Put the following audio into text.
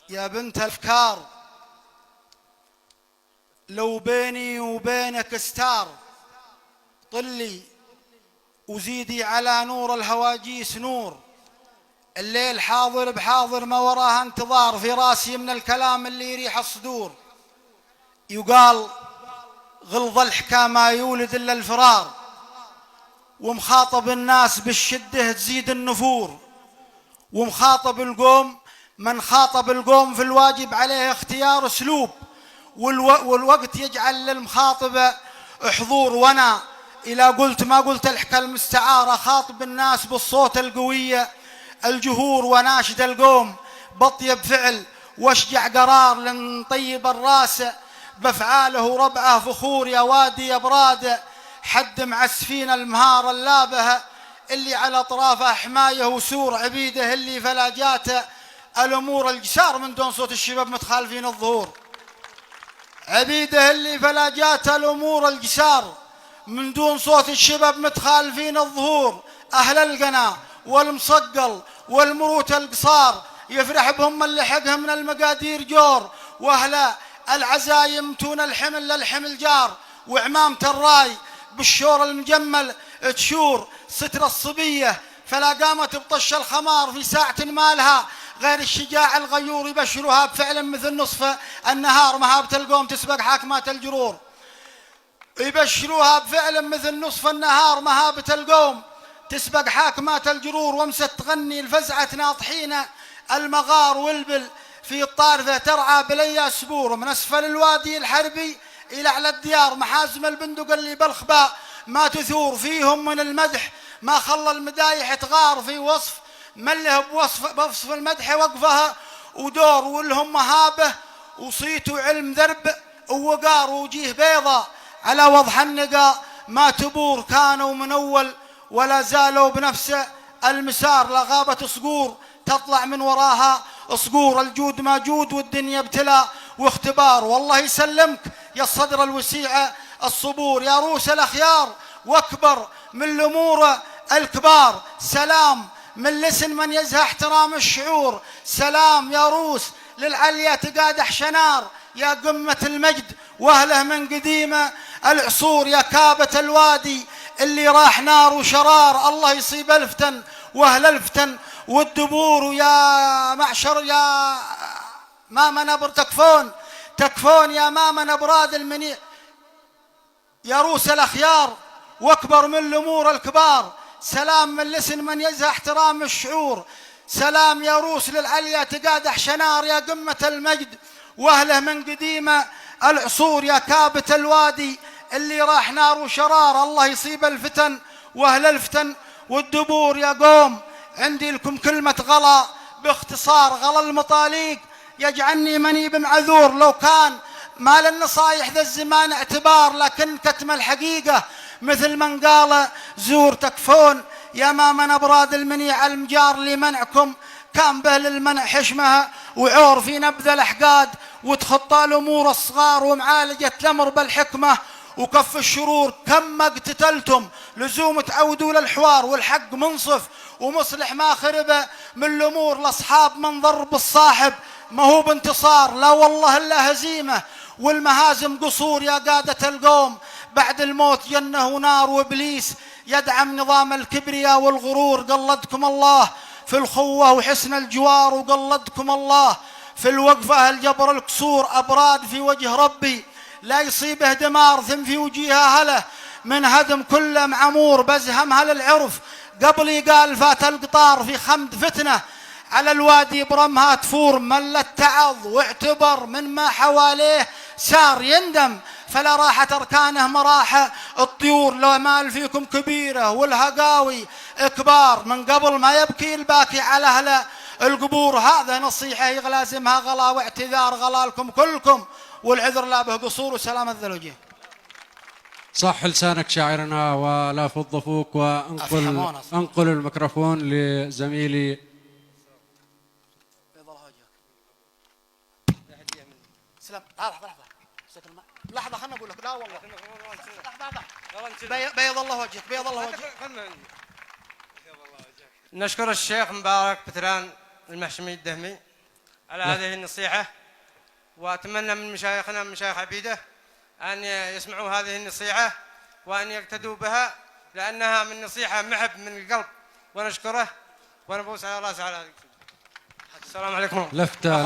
يا بنت الافكار لو بيني وبينك استار، طلي وزيدي على نور الهواجيس نور. الليل حاضر بحاضر ما وراها انتظار، في راسي من الكلام اللي يريح الصدور. يقال غلظ الحكا ما يولد الا الفرار، ومخاطب الناس بالشده تزيد النفور. ومخاطب القوم من خاطب القوم في الواجب عليه اختيار اسلوب، والوقت يجعل للمخاطبه حضور. وانا إذا قلت ما قلت الحكى المستعارة، خاطب الناس بالصوت القوية الجهور، وناشد القوم بطيب فعل واشجع قرار، لنطيب الراس بافعاله ربعه فخور. يا وادي يا براد حد مع السفينة المهار اللابه، اللي على اطرافه حمايه وسور. عبيده اللي فلا جاته الامور الجسار، من دون صوت الشباب متخالفين الظهور. عبيده اللي فلا جاته الامور الجسار، من دون صوت الشباب متخالفين الظهور. اهل القنا والمصقل والمروت القصار، يفرح بهم من لحقهم من المقادير جور. واهل العزايم تون الحمل للحمل جار، وعمامة الراي بالشور المجمل تشور. ستر الصبية فلا قامت بطش الخمار، في ساعة مالها غير الشجاع الغيور. يبشرها بفعل مثل نصف النهار، مهابة القوم تسبق حاكمات الجرور. يبشروها بفعل مثل نصف النهار، مهابة القوم تسبق حاكمات الجرور. وامست تغني الفزعة ناطحين المغار، والبل في الطارفة ترعى بليا سبور. من اسفل الوادي الحربي الى اعلى الديار، محازم البندق اللي بالخباء ما تثور. فيهم من المدح ما خلى المدايح تغار، في وصف مله بوصف المدح وقفها ودور. والهم مهابه وصيت وعلم ذرب ووقار، وجيه بيضة على وضح النقا ما تبور. كانوا من اول ولا زالوا بنفس المسار، لا غابت صقور تطلع من وراها صقور. الجود ما جود والدنيا ابتلاء واختبار، والله يسلمك يا الصدر الوسيع الصبور. يا روس الاخيار واكبر من الامور الكبار، سلام من لسن من يزهى احترام الشعور. سلام يا روس للعليا تقادح شنار، يا قمة المجد واهله من قديمة العصور. يا كابة الوادي اللي راح نار وشرار، الله يصيب الفتن واهل الفتن والدبور. ويا معشر يا ماما نبر تكفون يا ماما نبراد المنيع. يا روس الاخيار واكبر من الامور الكبار، سلام من لسن من يزهى احترام الشعور. سلام يا روس للعليا تقادح شنار، يا قمة المجد واهله من قديمة العصور. يا كابة الوادي اللي راح نار وشرار، الله يصيب الفتن واهل الفتن والدبور. يا قوم عندي لكم كلمة غلا باختصار، غلا المطاليق يجعلني مني بمعذور. لو كان ما للنصايح ذا الزمان اعتبار، لكن كتم الحقيقة مثل من قال زور. تكفون يا ماما ابراد المنيع المجار، لمنعكم كان به للمنع حشمها وعور. في نبذ الاحقاد وتخطى الامور الصغار، ومعالجة الامر بالحكمة وكف الشرور. كم اقتتلتم لزوم تعودوا للحوار، والحق منصف ومصلح ما خرب من الامور. الاصحاب من ضرب الصاحب ما هو بانتصار، لا والله الا هزيمه والمهازم قصور. يا قادة القوم بعد الموت جنه ونار، وابليس يدعم نظام الكبرياء والغرور. قلدكم الله في الخوه وحسن الجوار، وقلدكم الله في الوقفه الجبر الكسور. ابراد في وجه ربي لا يصيبه دمار، ثم في وجيها هله من هدم كل معمور. بزهم هل العرف قبلي قال فات القطار، في خمد فتنه على الوادي برمها تفور. مل التعظ واعتبر من ما حواليه سار، يندم فلا راحت أركانه مراحة الطيور. لو مال فيكم كبيرة والهقاوي كبار، من قبل ما يبكي الباكي على أهل القبور. هذا نصيحة يغلازمها غلا واعتذار، غلالكم كلكم والعذر لا به قصور. وسلامة ذا الوجه. صح لسانك شاعرنا ولا فض فوق، وانقل الميكروفون لزميلي. سلام لحظة خلنا أقول لك. لا والله لحظة بيض الله وجهك، بيض الله وجهك. نشكر الشيخ مبارك بتران المحشمي الدهمي على هذه النصيحة، وأتمنى من مشايخنا من مشايخ عبيدة أن يسمعوا هذه النصيحة وأن يقتدوا بها، لأنها من نصيحة محب من القلب، ونشكره ونبوس على رأسه على هذه. السلام عليكم. لفتة